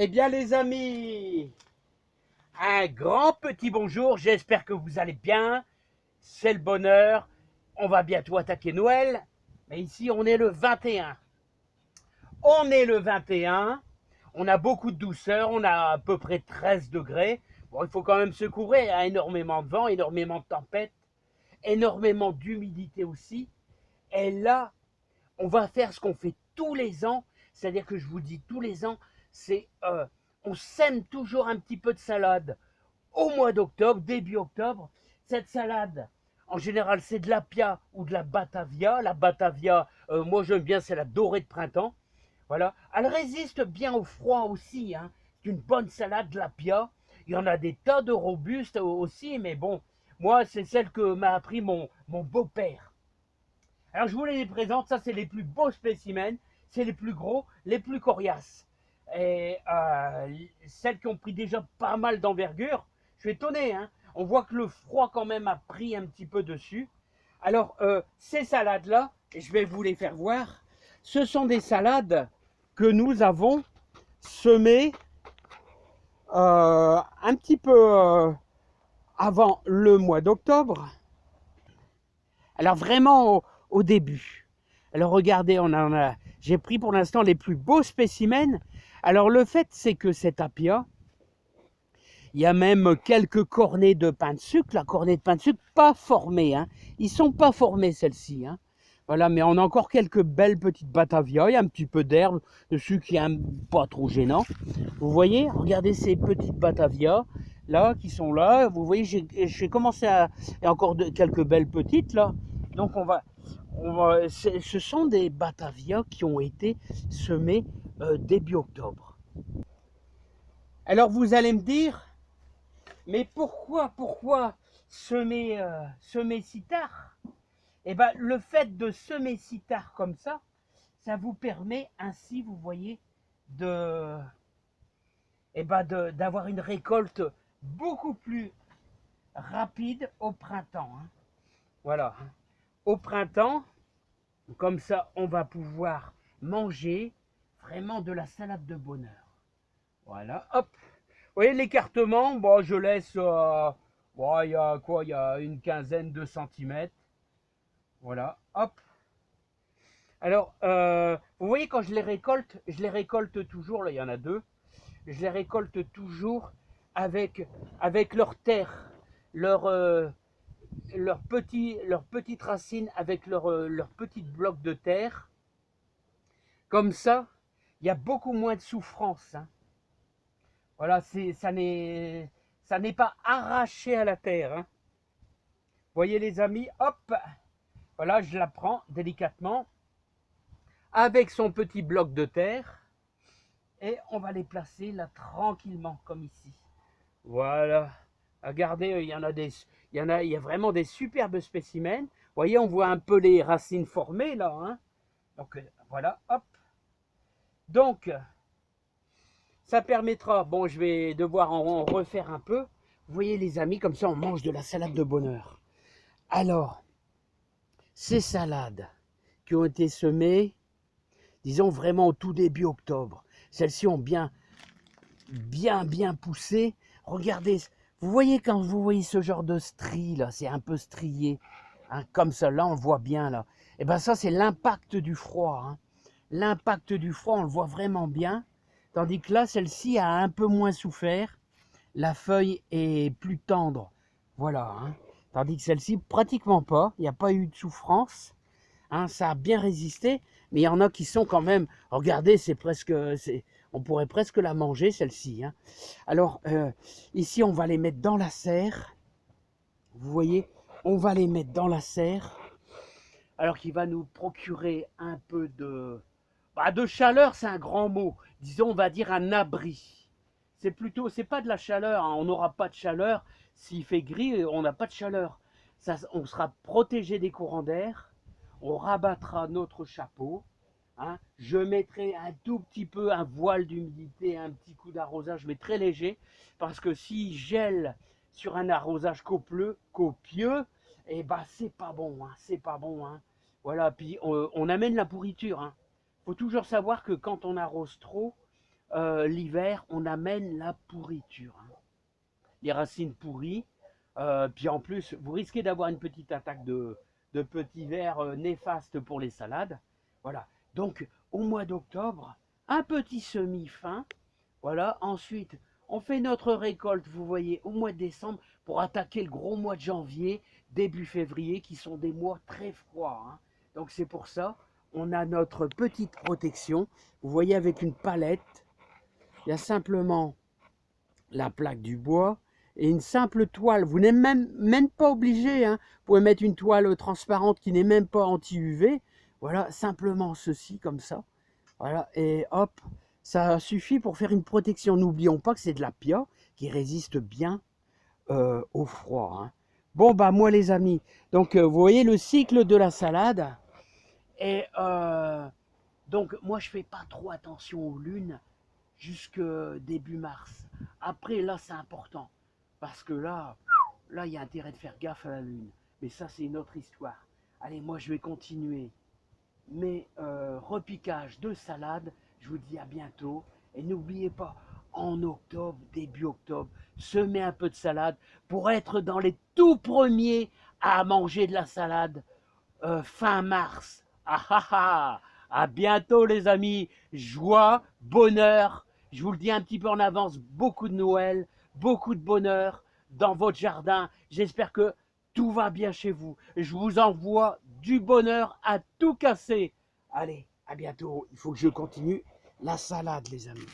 Eh bien les amis, un grand petit bonjour, j'espère que vous allez bien, c'est le bonheur, on va bientôt attaquer Noël, mais ici on est le 21. On est le 21, on a beaucoup de douceur, on a à peu près 13 degrés, bon il faut quand même se couvrir, il y a énormément de vent, énormément de tempêtes, énormément d'humidité aussi, et là on va faire ce qu'on fait tous les ans, c'est-à-dire que je vous dis tous les ans, c'est on sème toujours un petit peu de salade au mois d'octobre, début octobre. Cette salade, en général, c'est de la pia ou de la batavia. La batavia, moi j'aime bien, c'est la dorée de printemps. Voilà. Elle résiste bien au froid aussi. Hein. C'est une bonne salade, de la pia. Il y en a des tas de robustes aussi, mais bon, moi c'est celle que m'a appris mon beau-père. Alors je vous les présente, ça c'est les plus beaux spécimens, c'est les plus gros, les plus coriaces. Et celles qui ont pris déjà pas mal d'envergure, je suis étonné, hein. On voit que le froid quand même a pris un petit peu dessus. Alors ces salades-là, je vais vous les faire voir, ce sont des salades que nous avons semées un petit peu avant le mois d'octobre. Alors vraiment au début. Alors regardez, j'ai pris pour l'instant les plus beaux spécimens. Alors le fait c'est que cet apia, il y a même quelques cornets de pain de sucre. La cornée de pain de sucre pas formée, hein. Ils sont pas formés celles-ci, hein. Voilà, mais on a encore quelques belles petites batavias. Il y a un petit peu d'herbe dessus qui est pas trop gênant. Vous voyez, regardez ces petites batavias là qui sont là. Vous voyez, j'ai commencé à, il y a encore quelques belles petites là. Donc ce sont des batavias qui ont été semées début octobre. Alors vous allez me dire, mais pourquoi semer si tard? Eh bien, le fait de semer si tard comme ça vous permet ainsi, vous voyez, d'avoir une récolte beaucoup plus rapide au printemps. Hein. Voilà. Au printemps, comme ça, on va pouvoir manger vraiment de la salade de bonheur. Voilà, hop. Vous voyez l'écartement, bon, je laisse, bon, il y a quoi, il y a une quinzaine de centimètres. Voilà, hop. Alors, vous voyez quand je les récolte toujours, là il y en a deux, je les récolte toujours avec leur terre, leur, leurs petites racines avec leurs petites blocs de terre. Comme ça, il y a beaucoup moins de souffrance. Hein. Voilà, ça n'est pas arraché à la terre. Hein. Voyez les amis, hop, voilà, je la prends délicatement avec son petit bloc de terre et on va les placer là tranquillement comme ici. Voilà, regardez, il y a vraiment des superbes spécimens. Vous voyez, on voit un peu les racines formées là. Hein. Donc voilà, hop. Donc, ça permettra, bon, je vais devoir en refaire un peu. Vous voyez les amis, comme ça on mange de la salade de bonheur. Alors, ces salades qui ont été semées, disons vraiment au tout début octobre, celles-ci ont bien poussé. Regardez, vous voyez quand vous voyez ce genre de stries là, c'est un peu strié, hein, comme ça, là on le voit bien là. Et bien ça c'est l'impact du froid. Hein. L'impact du froid, on le voit vraiment bien. Tandis que là, celle-ci a un peu moins souffert. La feuille est plus tendre. Voilà. Hein. Tandis que celle-ci, pratiquement pas. Il n'y a pas eu de souffrance. Hein, ça a bien résisté. Mais il y en a qui sont quand même... Regardez, on pourrait presque la manger, celle-ci. Hein. Alors, ici, on va les mettre dans la serre. Vous voyez, on va les mettre dans la serre. Alors qu'il va nous procurer un peu de chaleur, c'est un grand mot. Disons, on va dire un abri. C'est pas de la chaleur. Hein. On n'aura pas de chaleur. S'il fait gris, on n'a pas de chaleur. Ça, on sera protégé des courants d'air. On rabattra notre chapeau. Hein. Je mettrai un tout petit peu un voile d'humidité, un petit coup d'arrosage, mais très léger. Parce que s'il gèle sur un arrosage copieux, eh ben, c'est pas bon. Hein. C'est pas bon. Hein. Voilà, puis on amène la pourriture. Hein. Faut toujours savoir que quand on arrose trop, l'hiver, on amène la pourriture, hein. Les racines pourries. Puis en plus, vous risquez d'avoir une petite attaque de petits vers néfastes pour les salades. Voilà. Donc, au mois d'octobre, un petit semis fin. Voilà. Ensuite, on fait notre récolte, vous voyez, au mois de décembre pour attaquer le gros mois de janvier, début février, qui sont des mois très froids, hein. Donc, c'est pour ça, on a notre petite protection. Vous voyez, avec une palette, il y a simplement la plaque du bois et une simple toile. Vous n'êtes même pas obligé, hein. Vous pouvez mettre une toile transparente qui n'est même pas anti-UV. Voilà, simplement ceci, comme ça. Voilà, et hop, ça suffit pour faire une protection. N'oublions pas que c'est de la pia qui résiste bien au froid, hein. Bon, bah moi les amis, donc vous voyez le cycle de la salade. Et donc moi je fais pas trop attention aux lunes jusque début mars. Après, là, c'est important. Parce que là, il y a intérêt de faire gaffe à la lune. Mais ça, c'est une autre histoire. Allez, moi, je vais continuer mes repiquages de salade. Je vous dis à bientôt. Et n'oubliez pas, en octobre, début octobre, semez un peu de salade pour être dans les tout premiers à manger de la salade fin mars. Ah ah ah! À bientôt les amis, joie, bonheur, je vous le dis un petit peu en avance, beaucoup de Noël, beaucoup de bonheur dans votre jardin. J'espère que tout va bien chez vous. Je vous envoie du bonheur à tout casser. Allez, à bientôt. Il faut que je continue la salade les amis.